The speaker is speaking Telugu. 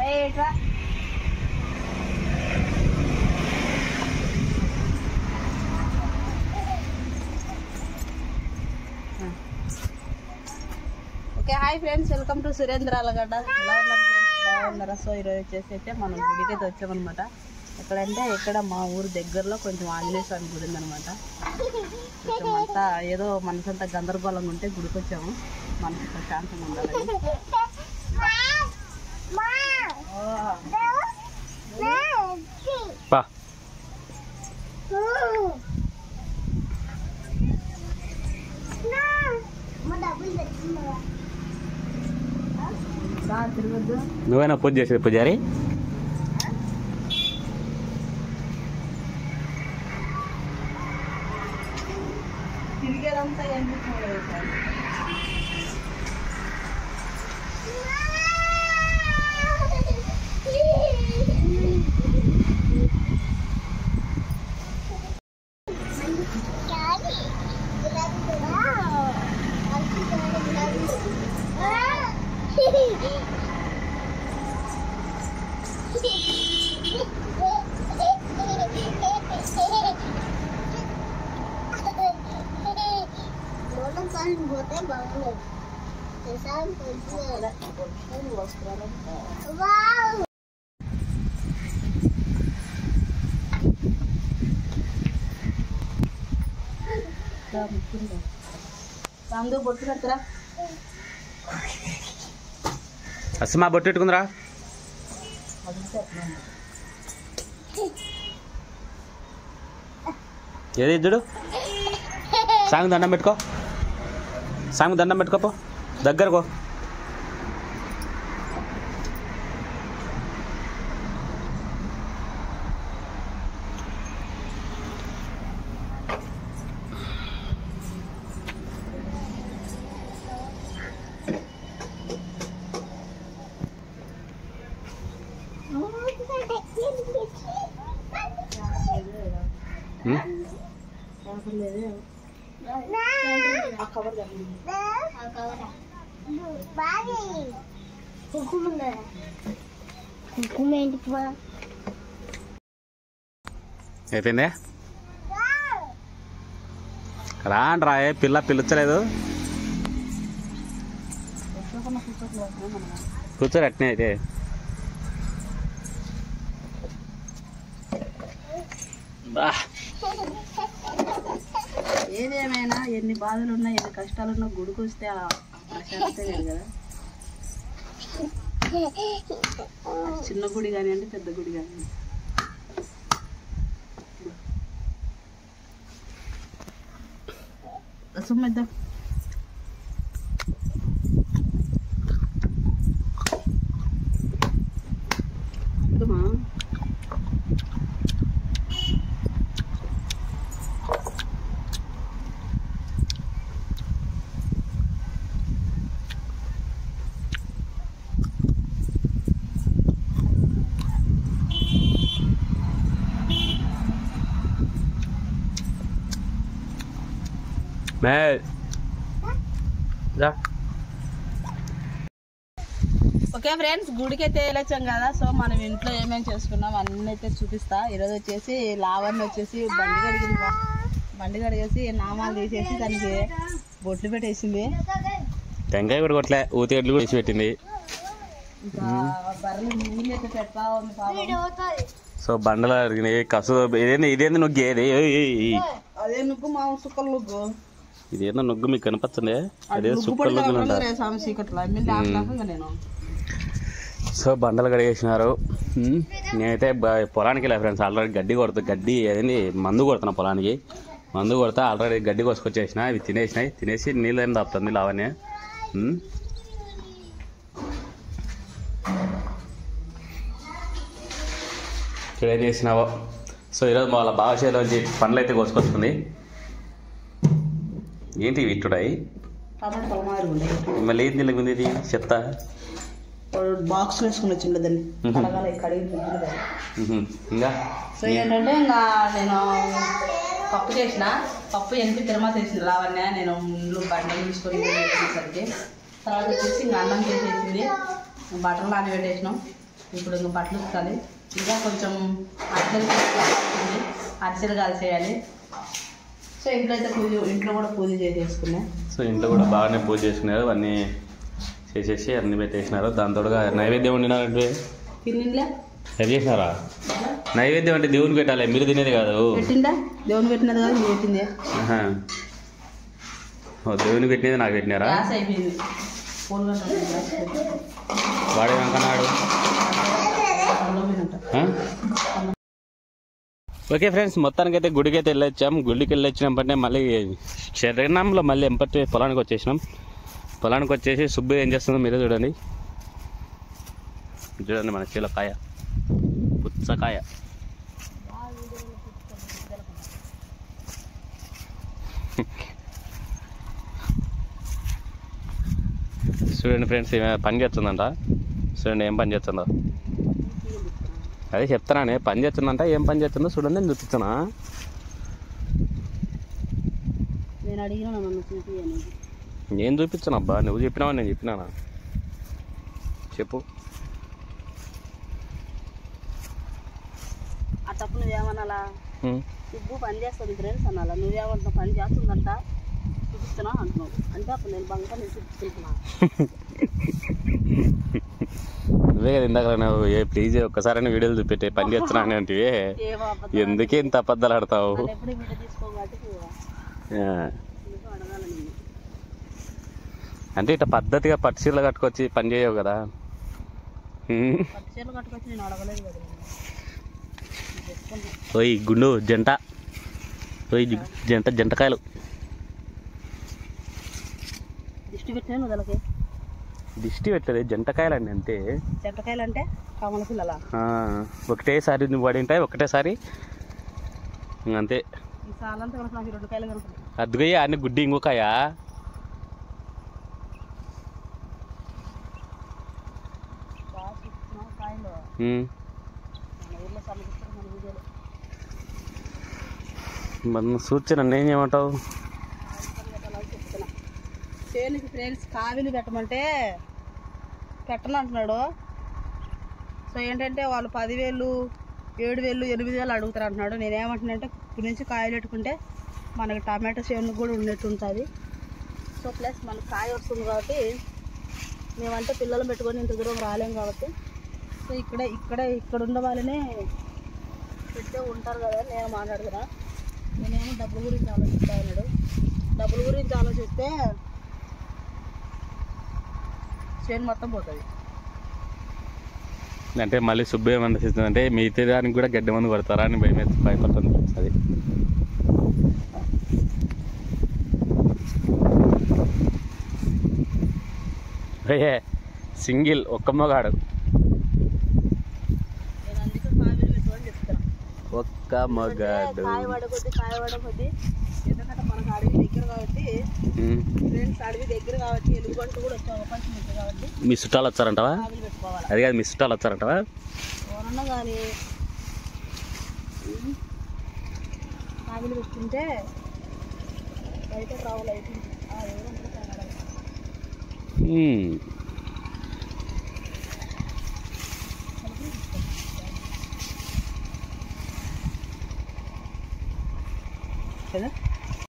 Okay hi friends, welcome to Surendra Allagadda. ఎలా ఉన్నారు ఫ్రెండ్స్? బాగున్నారా? సో ఈరోజు వచ్చేసి అయితే మనం గుడికి అయితే వచ్చామన్నమాట. ఎక్కడంటే ఇక్కడ మా ఊరు దగ్గరలో కొంచెం ఆంజనేయ స్వామి గుడి ఉందనమాట. కొంచెం అంతా ఏదో మనసంతా గందరగోళంగా ఉంటే గుడికి వచ్చాము, మనసు ప్రశాంతంగా ఉండాలని. నువ్వేనా పూజ చేసేది పూజారి? తిరిగేదంతా బొట్టు పెడతారా? అసమా బొట్టు పెట్టుకుందిరా. ఏది ఇద్దుడు? సాంగ్ దండం పెట్టుకో, సాంగ్ దండం పెట్టుకోపో, దగ్గరకో. అయిపోయిందే రాండ్రా. పిల్ల పిలుచలేదు, కూర్చోరు అట్నే. అయితే ఏదేమైనా ఎన్ని బాధలున్నా ఎన్ని కష్టాలున్నా గుడికి వస్తే ఆ ప్రశాంతతే లేదు కదా. చిన్న గుడి కానివ్వండి, పెద్ద గుడి కానివ్వండి. సుమ్మిద్దాం. ఓకే ఫ్రెండ్స్, గుడికి అయితే వెళ్ళొచ్చాం కదా. సో మనం ఇంట్లో ఏమేమి చేసుకున్నాం అన్నీ అయితే చూపిస్తా. ఈరోజు వచ్చేసి లావణ్య వచ్చేసి బండి కడిగేసి నామాలు తీసేసి దానికి బొట్లు పెట్టేసింది. టెంకాయ కూడా కొట్లే, ఊతిగడ్లు కూడా వేసి పెట్టింది. ఇంకా బర్రెలు నీళ్ళు అయితే పెడతా ఉంది పాపం. సో బండలు అడిగినాయి. కసు ఇదేంది నుగ్గు? ఏది అదే నుగ్గు, మా సుక్కలు నుగ్గు. ఇదేందో నుగ్గు మీకు కనిపిస్తుంది. అదే సుక్కలు నుగ్గు. సో బండలు కడిగేసినారు. నేనైతే పొలానికి వెళ్ళా ఫ్రెండ్స్. ఆల్రెడీ గడ్డి ఏదండి మందు కొడుతున్నా పొలానికి. మందు కొడతా ఆల్రెడీ గడ్డి కోసుకొచ్చేసిన. ఇవి తినేసి నీళ్ళు ఏం తాపుతుంది లావనే. ఇక్కడ ఏం చేసినావో. సో ఈరోజు వాళ్ళ బావచేలోంచి పండ్లు అయితే కోసుకొచ్చుకుంది. ఏంటి ఇట్టుడాయి? మళ్ళీ ఏం తెలియదు ఇది చెత్త. బాక్స్ వేసుకుని వచ్చిండదండి. ఇంకా సో ఏంటంటే ఇంకా నేను పప్పు చేసిన, పప్పు ఎనిమిది తిరుమల చేసింది లావణ్య. నేను ముందు బండలు తీసుకొని వేసేసరికి తర్వాత వచ్చేసి ఇంకా అన్నం చేసేసింది. బట్టలు నానబెట్టేసినాం. ఇప్పుడు ఇంకా బట్టలు ఉతకాలి. ఇంకా కొంచెం అరిసెలు కాల్చేయాలి. సో ఇంట్లో అయితే ఇంట్లో కూడా పూజ చేసేసుకున్నా. సో ఇంట్లో కూడా బాగానే పూజ చేసుకున్నారు, అన్నీ చేసేసి అన్ని పెట్టేసినారు. దాంతో నైవేద్యం వండినారంటే తిన్నిండ్లే ఏం చేసినారా? నైవేద్యం అంటే దేవునికి పెట్టాలి, మీరు తినేది కాదు. పెట్టిందా? దేవుని పెట్టినది కాదు, మీరు పెట్టిందే. దేవునికి పెట్టినది నాకు పెట్టినారా? గ్యాస్ అయిపోయింది. వాడేమనుకున్నాడు. ఓకే ఫ్రెండ్స్, మొత్తానికైతే గుడికి అయితే వెళ్ళొచ్చాం. గుడికి వెళ్ళొచ్చినప్పుడే మళ్ళీ శరణంలో మళ్ళీ ఎంపటి పొలానికి వచ్చేసినాం. పొలానికి వచ్చేసి సుబ్బు ఏం చేస్తుందో మీరే చూడండి. చూడండి మన చేలో కాయ, పుచ్చకాయ. చూడండి ఫ్రెండ్స్, పని చేస్తుందంట. చూడండి ఏం పని చేస్తుందో. అదే చెప్తానే, పని చేస్తుందంట. ఏం పని చేస్తుందో చూడండి, నేను చూపిస్తానా. నేను చూపించాను అబ్బా, నువ్వు చెప్పినావా నేను చెప్పినానా? చెప్పు. ఆ తప్పు నువ్వేమనాలా? సుబ్బు పని చేస్తుంది ఫ్రెండ్స్ అనాలా. నువ్వేమంటున్నావు? పని చేస్తుందంట చూపిస్తున్నా అంటున్నావు అంటే అప్పుడు నేను బంక నేను చూపిస్తున్నా. నువ్వే కదా ఇందాక నువ్వు ప్లీజ్ ఒక్కసారైనా వీడియోలు చూపెట్టే పని చేస్తున్నాను అంటే ఎందుకే ఇంత అబద్ధాలు ఆడతావు? ఎప్పుడు వీడియో తీసుకోవాలి అంటే ఇట్లా పద్ధతిగా పట్టు చీరలు కట్టుకొచ్చి పని చేయవు కదా. పట్టు చీరలు కట్టుకొచ్చి నేను అడగలేదు కదా. ఓయ్ గుండు జంట, ఓయ్ జంటకాయలు దిష్టి పెట్టాను వదలకి. దిష్టి పెట్టలేదు, జంటకాయలు అండి అంతే. జంటకాయలు అంటే కమల పిల్లల ఒకటేసారి నువ్వు పడింటాయి, ఒకటేసారి అంతే. ఈ సాలంతా కనుక నాకు 2 కాయలు కనుక అద్దుగయ్య అన్ని గుడ్డి ఇంకొకాయ. కాయలు మన ఊర్లో సమగిస్తారు మన వీడియోలో. మన సూచన ఏం చేయమంటావు? చెప్తున్నా చేనికి ఫ్రెండ్స్ కావిలి పెట్టమంటే పెట్టను అంటున్నాడు. సో ఏంటంటే వాళ్ళు 10,000, 7,000, 8,000 అడుగుతారు అంటున్నాడు. నేనేమంటున్నానంటే ఇప్పుడు నుంచి కాయలు పెట్టుకుంటే మనకి టమాటో చేను కూడా ఉన్నట్టు ఉంటుంది. సో ప్లస్ మనకు కాయ వస్తుంది కాబట్టి మేమంటే పిల్లలు పెట్టుకొని ఇంత దూరం రాలేం కాబట్టి సో ఇక్కడ ఉన్న వాళ్ళనే పెట్టే ఉంటారు కదా. నేను మాట్లాడుతున్నా. నేనేమో డబ్బుల గురించి ఆలోచిస్తా అన్నాడు. డబ్బుల గురించి ఆలోచిస్తే చేను మొత్తం పోతుంది. అంటే మళ్ళీ సుబ్బు ఏమనిపిస్తుంది అంటే మిగతా దానికి కూడా గడ్డి మందు పడతారా అని భయపడుతుంది. అది అయ్యే సింగిల్ ఒక్క మగాడు, నేను అందుకే కావిలి పెట్టుకొని చెప్తాను. ఒక్క మగాడు. కాయ పడకొద్ది ఎందుకంటే మనకు అడవి దగ్గర కాబట్టి ఫ్రెండ్స్, అడవి దగ్గర కాబట్టి ఎలుగుబంట్లు కూడా వచ్చే అవకాశం ఉంటుంది కాబట్టి. మీ చుట్టాలు వచ్చారంటావా? కావిలి పెట్టుకోవాలి. అది కాదు, మీ చుట్టాలు వచ్చారంటావా? ఎవరన్నా కానీ కావిలి పెట్టుకుంటే బయటకు రావాలి. అవుతుంది కదా.